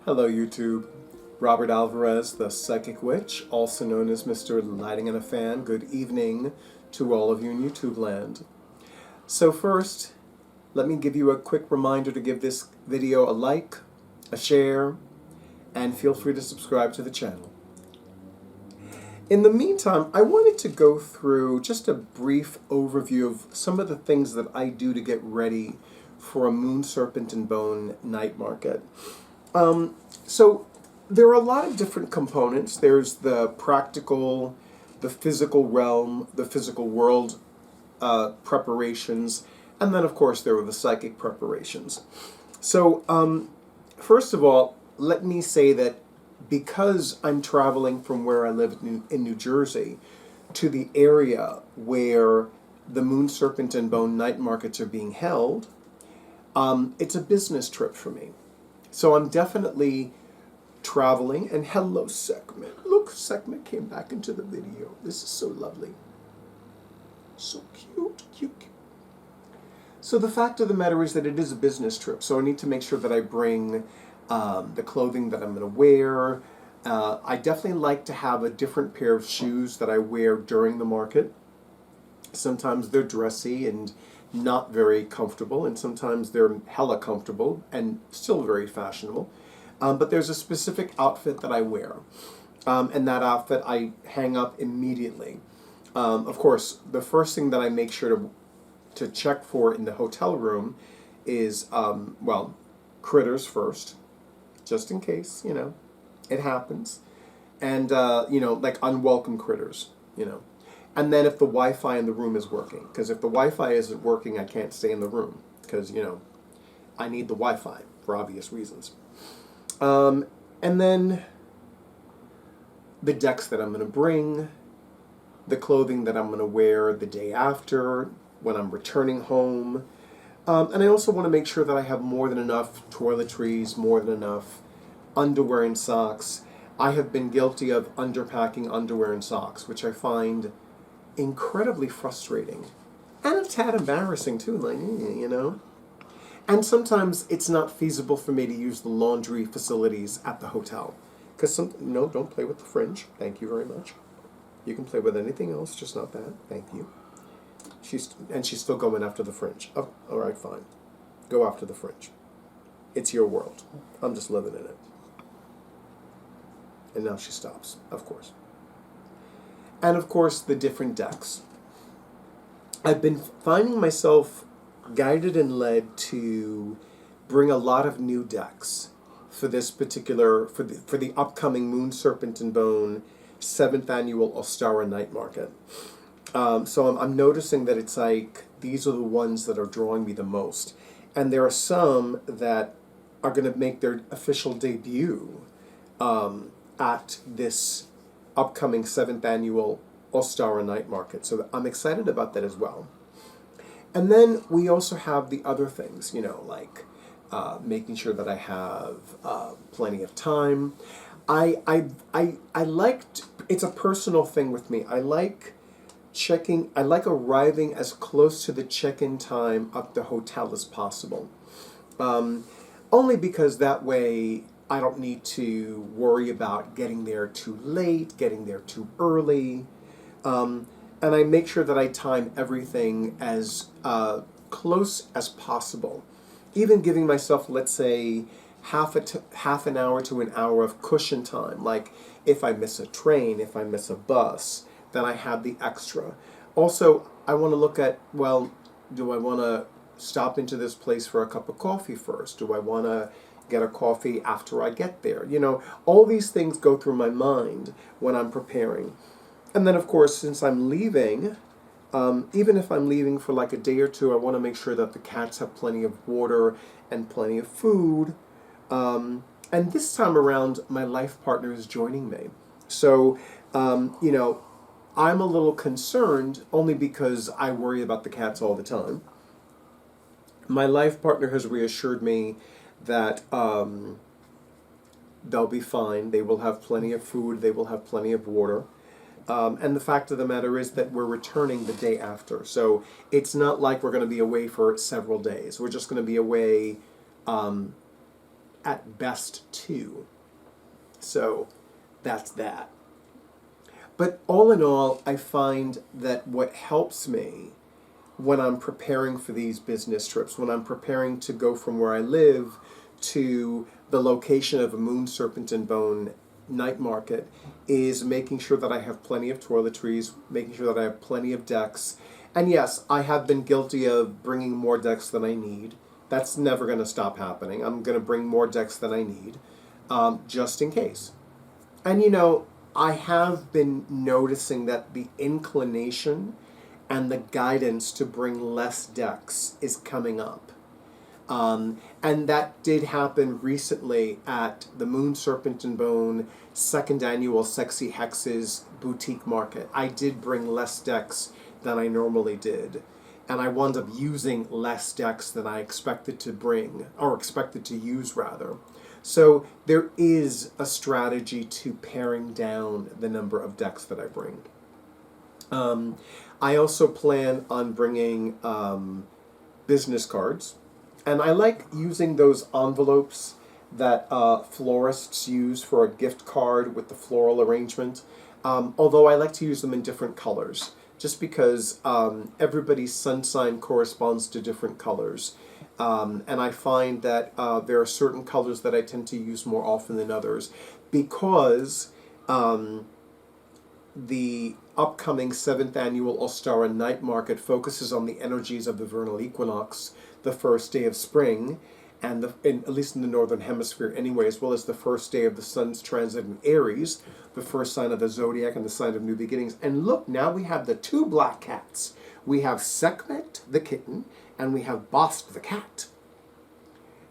Hello YouTube. Robert Alvarez, the Psychic Witch, also known as Mr. Lighting and a Fan. Good evening to all of you in YouTube land. So first, let me give you a quick reminder to give this video a like, a share, and feel free to subscribe to the channel. In the meantime, I wanted to go through just a brief overview of some of the things that I do to get ready for a Moon Serpent and Bone night market. So there are a lot of different components. There's the practical, the physical realm, the physical world preparations, and then of course there are the psychic preparations. So first of all, let me say that because I'm traveling from where I live in New Jersey to the area where the Moon Serpent and Bone night markets are being held, it's a business trip for me. So I'm definitely traveling, and hello Sekhmet. Look, Sekhmet came back into the video. This is so lovely. So cute, cute. So the fact of the matter is that it is a business trip, so I need to make sure that I bring the clothing that I'm going to wear. I definitely like to have a different pair of shoes that I wear during the market. Sometimes they're dressy and not very comfortable, and sometimes they're hella comfortable and still very fashionable. But there's a specific outfit that I wear, and that outfit I hang up immediately. Of course, the first thing that I make sure to check for in the hotel room is, well, critters first, just in case, you know, it happens. And, you know, like unwelcome critters, you know. And then if the Wi-Fi in the room is working, because if the Wi-Fi isn't working, I can't stay in the room, because, you know, I need the Wi-Fi for obvious reasons. And then the decks that I'm going to bring, the clothing that I'm going to wear the day after, when I'm returning home. And I also want to make sure that I have more than enough toiletries, more than enough underwear and socks. I have been guilty of underpacking underwear and socks, which I find incredibly frustrating. And a tad embarrassing too, like, you know. And sometimes it's not feasible for me to use the laundry facilities at the hotel. Because no, don't play with the fringe. Thank you very much. You can play with anything else, just not that. Thank you. She's still going after the fringe. Oh, all right, fine. Go after the fringe. It's your world. I'm just living in it. And now she stops, of course. And of course, the different decks. I've been finding myself guided and led to bring a lot of new decks for this particular, for the upcoming Moon Serpent and Bone 7th Annual Ostara Night Market. So I'm noticing that it's like, these are the ones that are drawing me the most. And there are some that are going to make their official debut at this upcoming 7th Annual Ostara Night Market. So I'm excited about that as well. And then we also have the other things, you know, like making sure that I have plenty of time. I liked, it's a personal thing with me. I like arriving as close to the check-in time of the hotel as possible. Only because that way I don't need to worry about getting there too late, getting there too early. And I make sure that I time everything as close as possible. Even giving myself, let's say, half an hour to an hour of cushion time. Like if I miss a train, if I miss a bus, then I have the extra. Also, I want to look at, well, do I want to stop into this place for a cup of coffee first? Do I want to get a coffee after I get there? You know, all these things go through my mind when I'm preparing. And then, of course, since I'm leaving, even if I'm leaving for like a day or two, I want to make sure that the cats have plenty of water and plenty of food. And this time around, my life partner is joining me. So, you know, I'm a little concerned only because I worry about the cats all the time. My life partner has reassured me that they'll be fine. They will have plenty of food. They will have plenty of water. And the fact of the matter is that we're returning the day after. So it's not like we're going to be away for several days. We're just going to be away at best 2. So that's that. But all in all, I find that what helps me when I'm preparing for these business trips, when I'm preparing to go from where I live to the location of a Moon Serpent and Bone night market, is making sure that I have plenty of toiletries, making sure that I have plenty of decks. And yes, I have been guilty of bringing more decks than I need. That's never going to stop happening. I'm going to bring more decks than I need, just in case. And you know, I have been noticing that the inclination and the guidance to bring less decks is coming up. And that did happen recently at the Moon Serpent and Bone second annual Sexy Hexes boutique market. I did bring less decks than I normally did. And I wound up using less decks than I expected to bring, or expected to use rather. So there is a strategy to paring down the number of decks that I bring. I also plan on bringing business cards. And I like using those envelopes that florists use for a gift card with the floral arrangement. Although I like to use them in different colors, just because everybody's sun sign corresponds to different colors. And I find that there are certain colors that I tend to use more often than others, because the upcoming 7th Annual Ostara Night Market focuses on the energies of the vernal equinox, the first day of spring, and at least in the northern hemisphere anyway, as well as the first day of the sun's transit in Aries, the first sign of the zodiac and the sign of new beginnings. And look, now we have the 2 black cats. We have Sekhmet the kitten, and we have Bast the cat.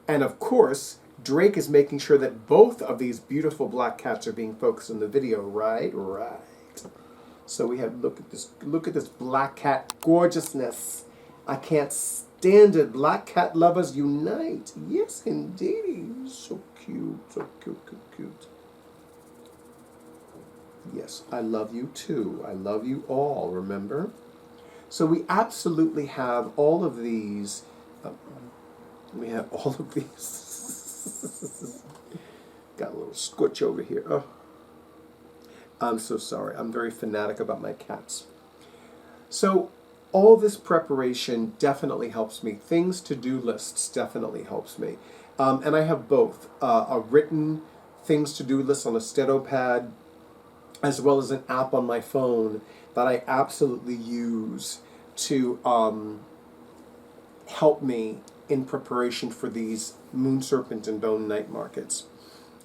And of course, Drake is making sure that both of these beautiful black cats are being focused in the video, right? Right. So we have, look at this black cat gorgeousness. I can't stand it. Black cat lovers unite. Yes, indeed. So cute, so cute, cute, cute. Yes, I love you too. I love you all, remember? So we absolutely have all of these. We have all of these. Got a little squitch over here. Oh. I'm so sorry. I'm very fanatic about my cats. So all this preparation definitely helps me. Things to-do lists definitely helps me. And I have both. A written things to-do list on a Stedo pad, as well as an app on my phone that I absolutely use to help me in preparation for these Moon Serpent and Bone night markets.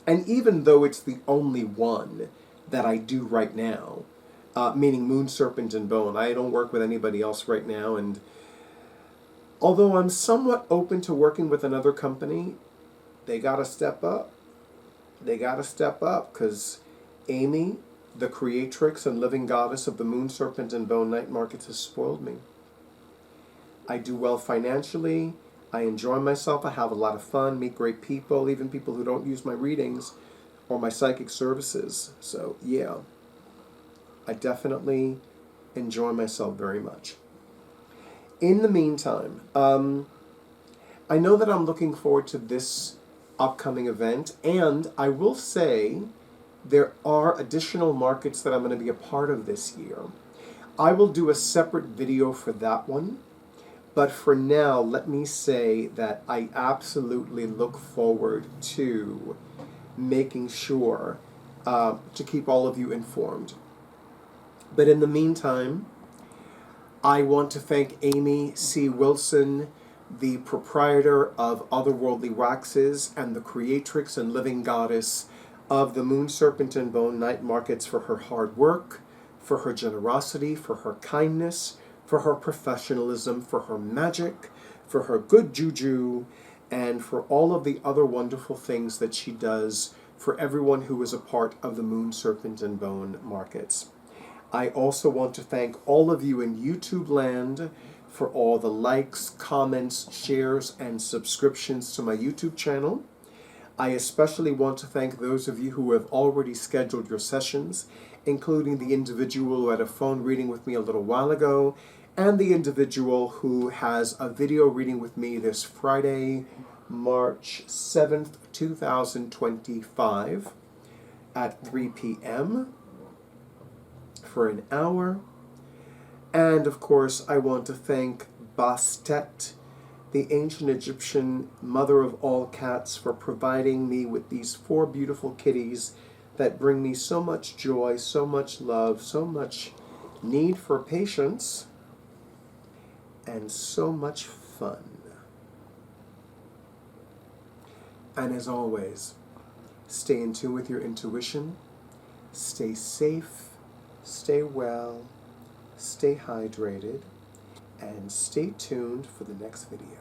And even though it's the only one that I do right now, meaning Moon Serpent and Bone, I don't work with anybody else right now, and although I'm somewhat open to working with another company, they gotta step up. They gotta step up, because Amy, the creatrix and living goddess of the Moon Serpent and Bone night markets, has spoiled me. I do well financially, I enjoy myself, I have a lot of fun, meet great people, even people who don't use my readings or my psychic services. So yeah, I definitely enjoy myself very much. In the meantime, I know that I'm looking forward to this upcoming event, and I will say there are additional markets that I'm going to be a part of this year. I will do a separate video for that one, but for now, let me say that I absolutely look forward to making sure to keep all of you informed. But in the meantime, I want to thank Amy C. Wilson, the proprietor of Otherworldly Waxes and the creatrix and living goddess of the Moon Serpent and Bone night markets, for her hard work, for her generosity, for her kindness, for her professionalism, for her magic, for her good juju, and for all of the other wonderful things that she does for everyone who is a part of the Moon Serpent and Bone markets. I also want to thank all of you in YouTube land for all the likes, comments, shares, and subscriptions to my YouTube channel. I especially want to thank those of you who have already scheduled your sessions, including the individual who had a phone reading with me a little while ago, and the individual who has a video reading with me this Friday, March 7th, 2025 at 3 p.m. for an hour. And of course, I want to thank Bastet, the ancient Egyptian mother of all cats, for providing me with these 4 beautiful kitties that bring me so much joy, so much love, so much need for patience, and so much fun. And as always, stay in tune with your intuition, stay safe, stay well, stay hydrated, and stay tuned for the next video.